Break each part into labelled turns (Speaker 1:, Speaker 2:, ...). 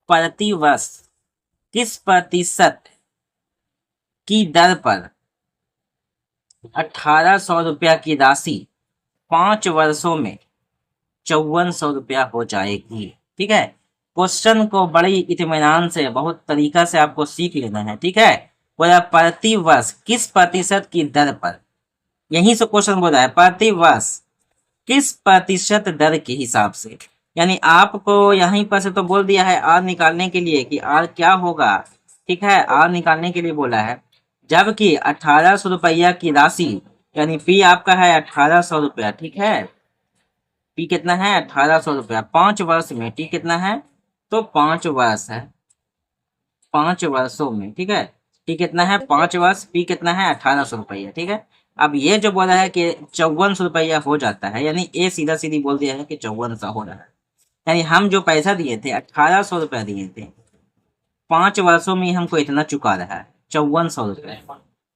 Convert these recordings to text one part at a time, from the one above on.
Speaker 1: प्रति वर्ष किस प्रतिशत की दर पर 1800 रुपया की राशि 5 वर्षों में 5400 रुपया हो जाएगी। ठीक है, क्वेश्चन को बड़ी इत्मीनान से बहुत तरीका से आपको सीख लेना है। ठीक है, बोला प्रति वर्ष किस प्रतिशत की दर पर, यहीं से क्वेश्चन बोला है प्रति वर्ष किस प्रतिशत दर के हिसाब से, यानी आपको यहीं पर से तो बोल दिया है आर निकालने के लिए कि आर क्या होगा। ठीक है, आर निकालने के लिए बोला है, जबकि 1800 रुपया की राशि यानी पी आपका है 1800 रुपया। ठीक है, पी कितना है 1800 रुपया 5 वर्ष में, टी कितना है तो 5 वर्ष है 5 वर्षों में। ठीक है, टी कितना है 5 वर्ष, पी कितना है 1800 रुपया। ठीक है, अब ये जो बोला है कि 5400 रुपया हो जाता है, यानी ए सीधा सीधी बोल दिया है कि 5400 हो रहा है, यानी हम जो पैसा दिए थे 1800 रुपया दिए थे, 5 वर्षों में हमको इतना चुका रहा है 5400 रुपया,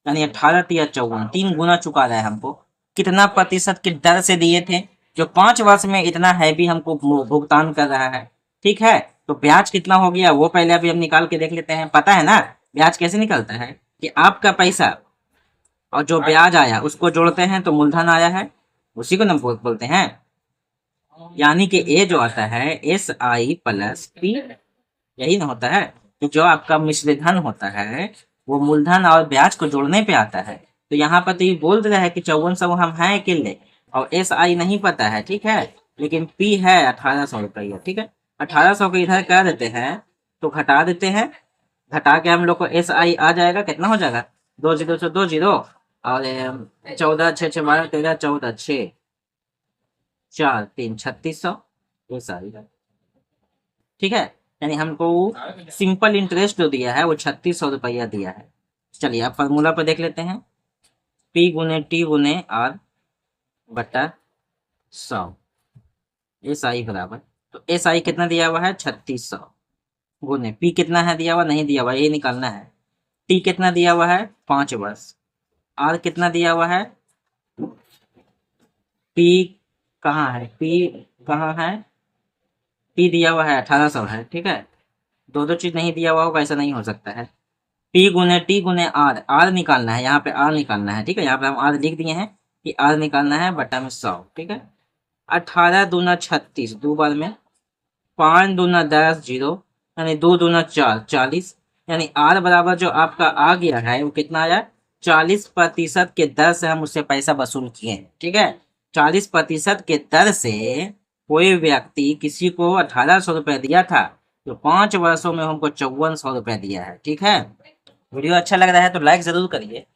Speaker 1: यानी 18 या 54 3 गुना चुका रहा है हमको। कितना प्रतिशत की दर से दिए थे, जो 5 वर्ष में इतना हैवी हमको भुगतान कर रहा है। ठीक है, तो ब्याज कितना हो गया वो पहले अभी हम निकाल के देख लेते हैं। पता है ना ब्याज कैसे निकलता है कि आपका पैसा और जो ब्याज आया उसको जोड़ते हैं तो मूलधन आया है, उसी को हम बोलते हैं, यानी कि ए जो आता है एस आई प्लस पी, यही ना होता है। तो जो आपका मिश्रधन होता है वो मूलधन और ब्याज को जोड़ने पे आता है। तो यहाँ पर तो ये बोल रहा है कि 5400 हम हैं अकेले और एस आई नहीं पता है। ठीक है, लेकिन पी है 1800 रुपया। ठीक है, 1800 को इधर कर देते हैं तो घटा देते हैं, घटा के हम लोग को एस आई आ जाएगा, कितना हो जाएगा 2 जीरो से 2 जीरो और 14 6 6 12 13 14 6 4 3 3600 एस आई। ठीक है, यानी हमको सिंपल इंटरेस्ट जो दिया है वो 3600 रुपया दिया है। चलिए अब फॉर्मूला पर देख लेते हैं, पी गुने टी गुने आर बटा 100 एस आई बराबर, तो एस आई कितना दिया हुआ है 3600 गुने पी कितना है दिया हुआ नहीं दिया हुआ, ये निकालना है। टी कितना दिया हुआ है 5 वर्ष, आर कितना दिया हुआ है, पी कहाँ है, पी कहाँ है, पी दिया हुआ है 1800 है। ठीक है, दो चीज नहीं दिया हुआ होगा ऐसा नहीं हो सकता है। पी गुने टी गुने आर, आर निकालना है, यहाँ पे आर निकालना है। ठीक है, यहाँ पे हम आर लिख दिए हैं कि आर निकालना है बटा में 100। ठीक है, 18 दूना 36, 2 बार में 5 दूना 10 जीरो, यानी 2 दूना 4 40, यानी आर बराबर जो आपका आ गया है वो कितना आया 40% के दर से हम उससे पैसा वसूल किए हैं। ठीक है, 40% के दर से कोई व्यक्ति किसी को 1800 रुपया दिया था, तो 5 वर्षों में हमको 5400 रुपया दिया है। ठीक है, वीडियो अच्छा लग रहा है तो लाइक जरूर करिए।